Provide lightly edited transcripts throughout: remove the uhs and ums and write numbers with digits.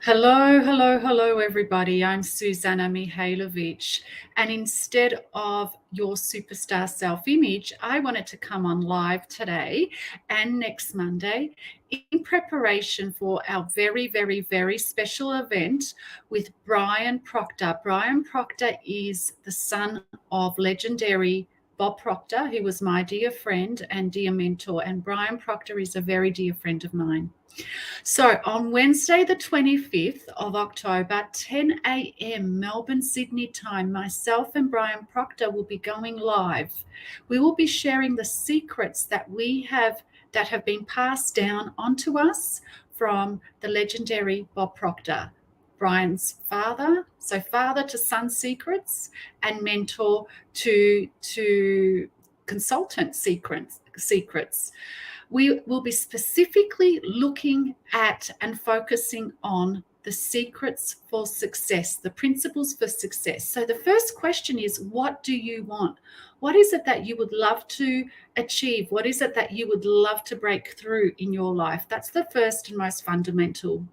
Hello, hello, hello, everybody. I'm Suzana Mihailovic. And instead of your superstar self-image, I wanted to come on live today and next Monday in preparation for our very, very, very special event with Brian Proctor. Brian Proctor is the son of legendary Bob Proctor, who was my dear friend and dear mentor. And Brian Proctor is a very dear friend of mine. So on Wednesday, the 25th of October, 10 a.m. Melbourne, Sydney time, myself and Brian Proctor will be going live. We will be sharing the secrets that have been passed down onto us from the legendary Bob Proctor, Brian's father. So father to son secrets and mentor to consultant secrets. We will be specifically looking at and focusing on the secrets for success, the principles for success. So the first question is, what do you want? What is it that you would love to achieve? What is it that you would love to break through in your life? That's the first and most fundamental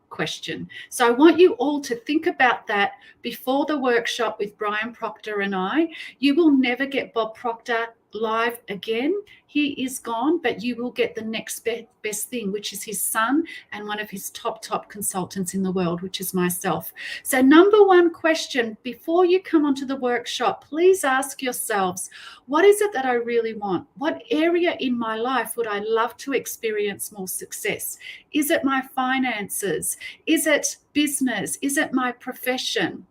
question. So I want you all to think about that before the workshop with Brian Proctor and I. You will never get Bob Proctor live again. He is gone, but you will get the next best thing, which is his son and one of his top consultants in the world, which is myself. So number one question before you come onto the workshop, please ask yourselves, what is it that I really want? What area in my life would I love to experience more success? Is it my finances? Is it business? Is it my profession?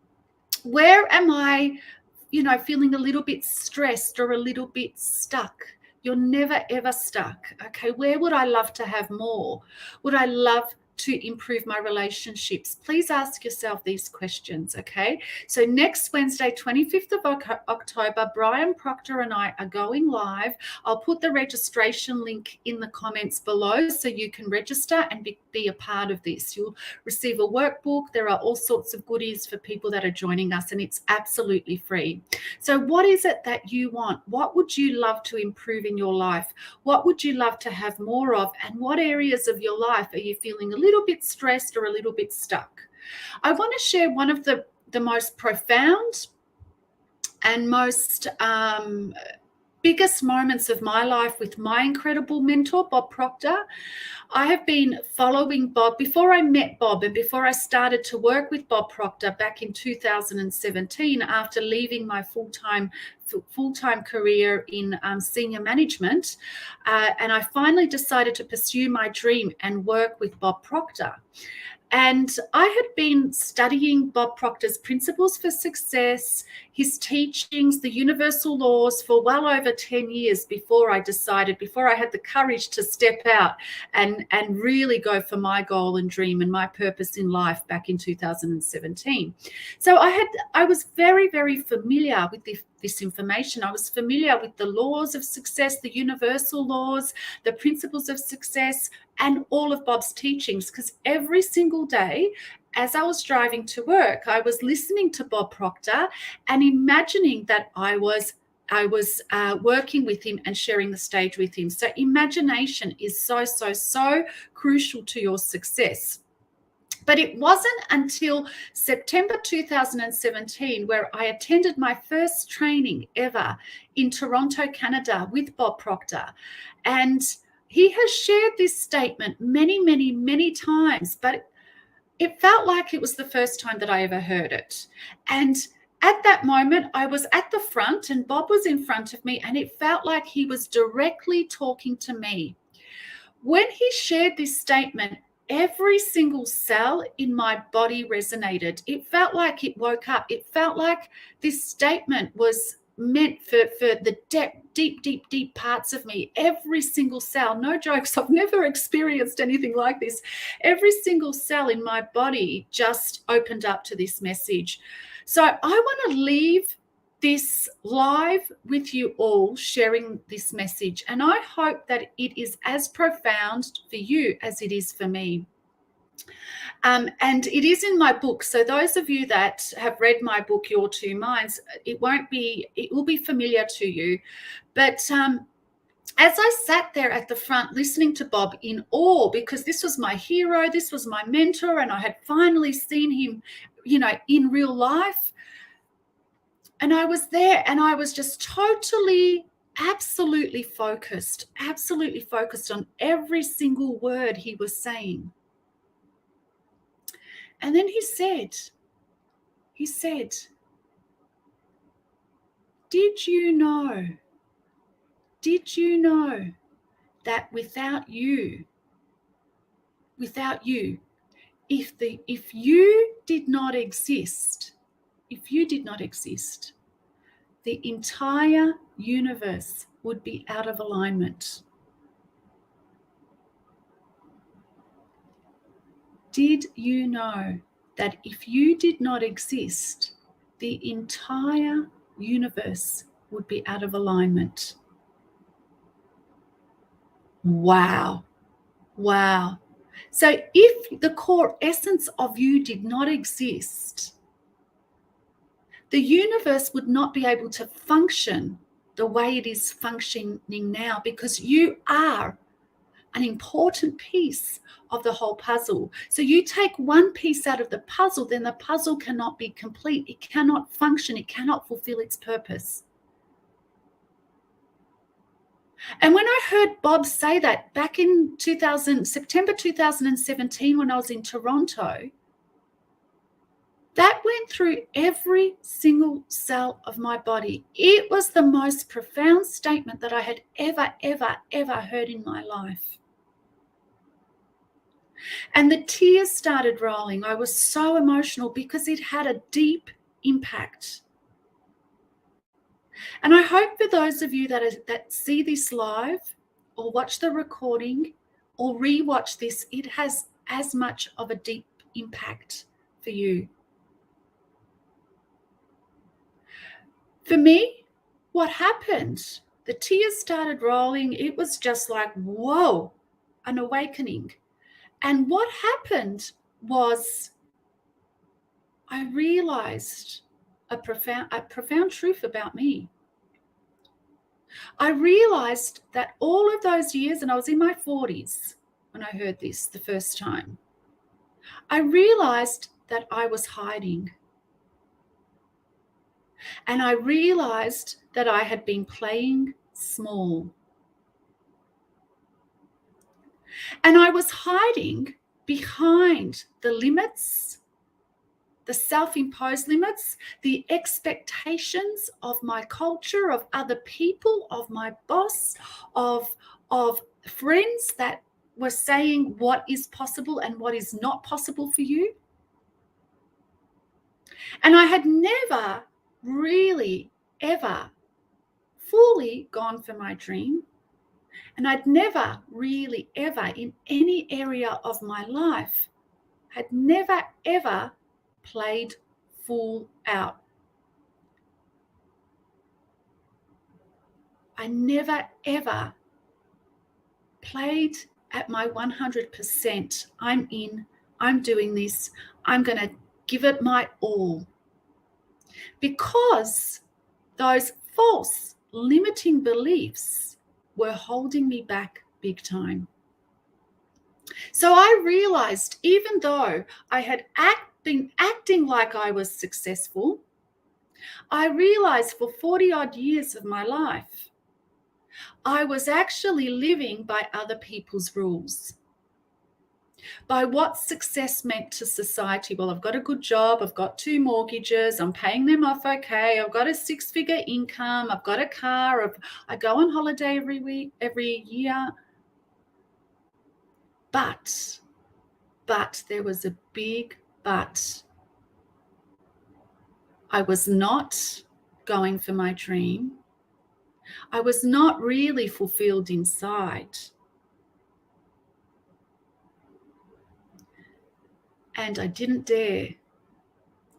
Where am I feeling a little bit stressed or a little bit stuck? You're never, ever stuck. Okay, where would I love to have more? Would I love to improve my relationships? Please ask yourself these questions, okay? So next Wednesday, 25th of October, Brian Proctor and I are going live. I'll put the registration link in the comments below so you can register and be a part of this. You'll receive a workbook. There are all sorts of goodies for people that are joining us, and it's absolutely free. So what is it that you want? What would you love to improve in your life? What would you love to have more of? And what areas of your life are you feeling a little bit stressed or a little bit stuck? I want to share one of the most profound and most biggest moments of my life with my incredible mentor, Bob Proctor. I have been following Bob before I met Bob and before I started to work with Bob Proctor back in 2017 after leaving my full-time career in senior management. And I finally decided to pursue my dream and work with Bob Proctor. And I had been studying Bob Proctor's principles for success, his teachings, the universal laws for well over 10 years before I had the courage to step out and really go for my goal and dream and my purpose in life back in 2017. So I was very, very familiar with this information. I was familiar with the laws of success, the universal laws, the principles of success, and all of Bob's teachings, because every single day as I was driving to work, I was listening to Bob Proctor and imagining that I was working with him and sharing the stage with him. So imagination is so crucial to your success. But it wasn't until September 2017 where I attended my first training ever in Toronto, Canada with Bob Proctor. And he has shared this statement many times, but it felt like it was the first time that I ever heard it. And at that moment, I was at the front and Bob was in front of me, and it felt like he was directly talking to me. When he shared this statement, every single cell in my body resonated. It felt like it woke up. It felt like this statement was meant for the deep parts of me. Every single cell, no jokes, I've never experienced anything like this. Every single cell in my body just opened up to this message. So I want to leave this live with you all, sharing this message, and I hope that it is as profound for you as it is for me. And it is in my book. So those of you that have read my book, Your Two Minds, it will be familiar to you. But as I sat there at the front listening to Bob in awe, because this was my hero, this was my mentor, and I had finally seen him, in real life. And I was there and I was just totally, absolutely focused on every single word he was saying. And then he said, did you know that without you, if you did not exist, the entire universe would be out of alignment? Did you know that if you did not exist, the entire universe would be out of alignment? Wow. So if the core essence of you did not exist, the universe would not be able to function the way it is functioning now, because you are an important piece of the whole puzzle. So you take one piece out of the puzzle, then the puzzle cannot be complete. It cannot function. It cannot fulfill its purpose. And when I heard Bob say that back in September 2017, when I was in Toronto, that went through every single cell of my body. It was the most profound statement that I had ever heard in my life. And the tears started rolling. I was so emotional because it had a deep impact. And I hope for those of you that see this live or watch the recording or rewatch this, it has as much of a deep impact for you. For me, what happened? The tears started rolling. It was just like, whoa, an awakening. And what happened was I realized a profound truth about me. I realized that all of those years, and I was in my 40s when I heard this the first time, I realized that I was hiding. And I realized that I had been playing small. And I was hiding behind the limits, the self-imposed limits, the expectations of my culture, of other people, of my boss, of friends that were saying what is possible and what is not possible for you. And I had never really ever fully gone for my dream. And I'd never really ever in any area of my life had never ever played full out. I never ever played at my 100%. I'm in, I'm doing this, I'm going to give it my all. Because those false limiting beliefs were holding me back big time. So I realized, even though I had been acting like I was successful, I realized for 40 odd years of my life, I was actually living by other people's rules, by what success meant to society. Well, I've got a good job, I've got 2 mortgages, I'm paying them off okay, I've got a 6-figure income, I've got a car, I go on holiday every year. But there was a big but. I was not going for my dream. I was not really fulfilled inside. And I didn't dare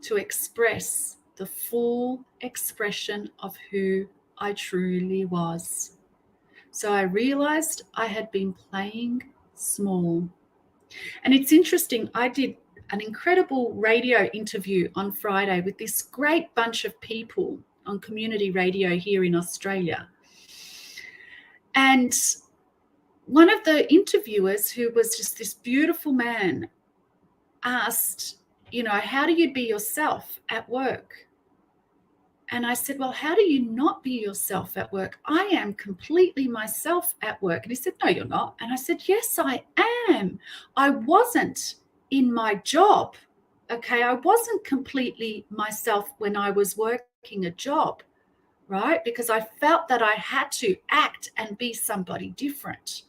to express the full expression of who I truly was. So I realized I had been playing small. And it's interesting, I did an incredible radio interview on Friday with this great bunch of people on community radio here in Australia. And one of the interviewers, who was just this beautiful man, asked, how do you be yourself at work? And I said, well, how do you not be yourself at work? I am completely myself at work. And he said, no, you're not. And I said, yes, I am. I wasn't in my job. Okay. I wasn't completely myself when I was working a job, right? Because I felt that I had to act and be somebody different.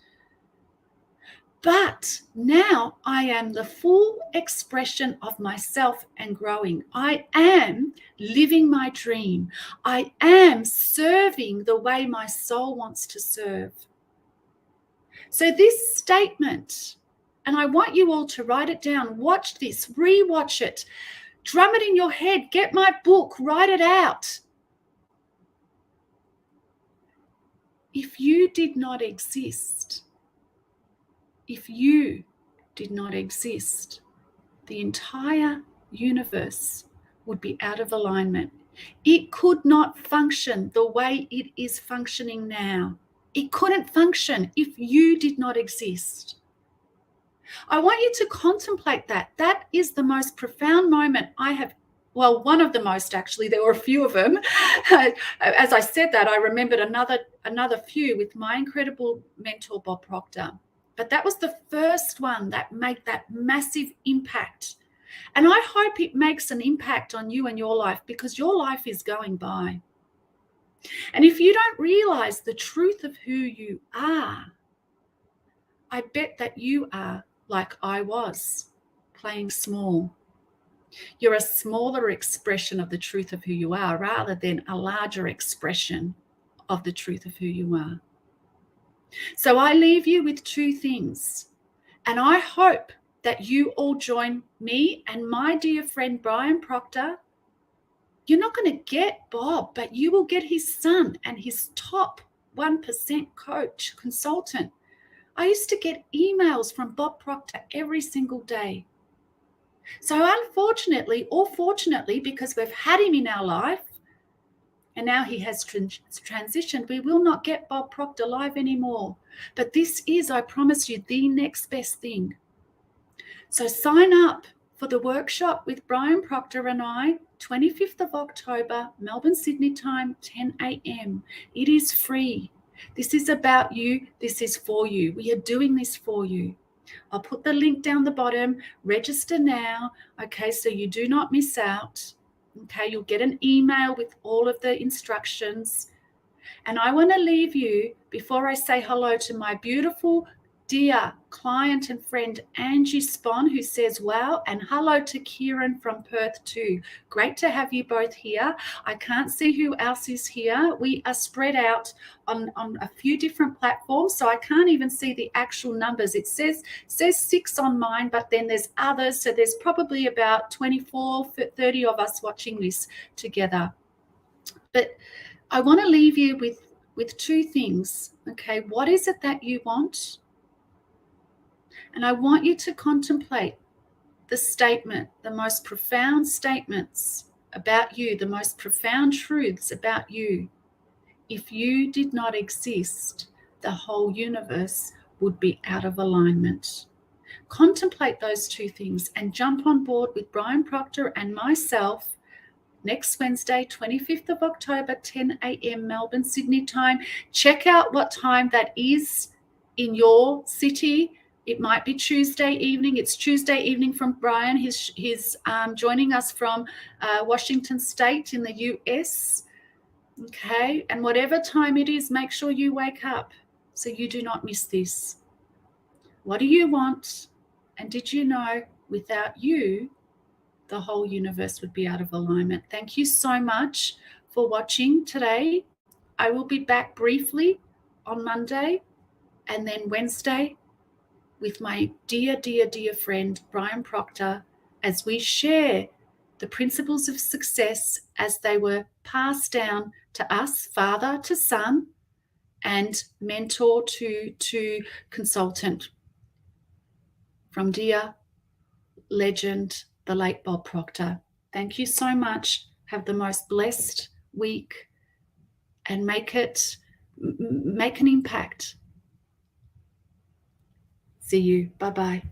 But now I am the full expression of myself and growing. I am living my dream. I am serving the way my soul wants to serve. So this statement, and I want you all to write it down, watch this, rewatch it, drum it in your head, get my book, write it out. If you did not exist, the entire universe would be out of alignment. It could not function the way it is functioning now. It couldn't function if you did not exist. I want you to contemplate that. That is the most profound moment I have. Well, one of the most, actually. There were a few of them. As I said that, I remembered another few with my incredible mentor, Bob Proctor. But that was the first one that made that massive impact. And I hope it makes an impact on you and your life, because your life is going by. And if you don't realize the truth of who you are, I bet that you are like I was, playing small. You're a smaller expression of the truth of who you are, rather than a larger expression of the truth of who you are. So I leave you with two things, and I hope that you all join me and my dear friend Brian Proctor. You're not going to get Bob, but you will get his son and his top 1% coach, consultant. I used to get emails from Bob Proctor every single day. So unfortunately, or fortunately, because we've had him in our life, and now he has transitioned, we will not get Bob Proctor live anymore. But this is, I promise you, the next best thing. So sign up for the workshop with Brian Proctor and I, 25th of October, Melbourne, Sydney time, 10 a.m. It is free. This is about you. This is for you. We are doing this for you. I'll put the link down the bottom. Register now, okay, so you do not miss out. Okay, you'll get an email with all of the instructions. And I want to leave you, before I say hello to my beautiful, dear client and friend Angie Spon, who says wow, and hello to Kieran from Perth too. Great to have you both here. I can't see who else is here. We are spread out on a few different platforms, so I can't even see the actual numbers. It says 6 on mine, but then there's others, so there's probably about 24, 30 of us watching this together. But I want to leave you with two things. Okay, what is it that you want? And I want you to contemplate the statement, the most profound statements about you, the most profound truths about you. If you did not exist, the whole universe would be out of alignment. Contemplate those two things and jump on board with Brian Proctor and myself next Wednesday, 25th of October, 10 a.m. Melbourne, Sydney time. Check out what time that is in your city. It might be Tuesday evening. It's Tuesday evening from Brian. He's joining us from Washington State in the US. Okay, and whatever time it is, make sure you wake up so you do not miss this. What do you want? And did you know without you, the whole universe would be out of alignment? Thank you so much for watching today. I will be back briefly on Monday and then Wednesday with my dear, dear, dear friend, Brian Proctor, as we share the principles of success as they were passed down to us, father to son, and mentor to consultant, from dear legend, the late Bob Proctor. Thank you so much. Have the most blessed week and make it make an impact. See you. Bye-bye.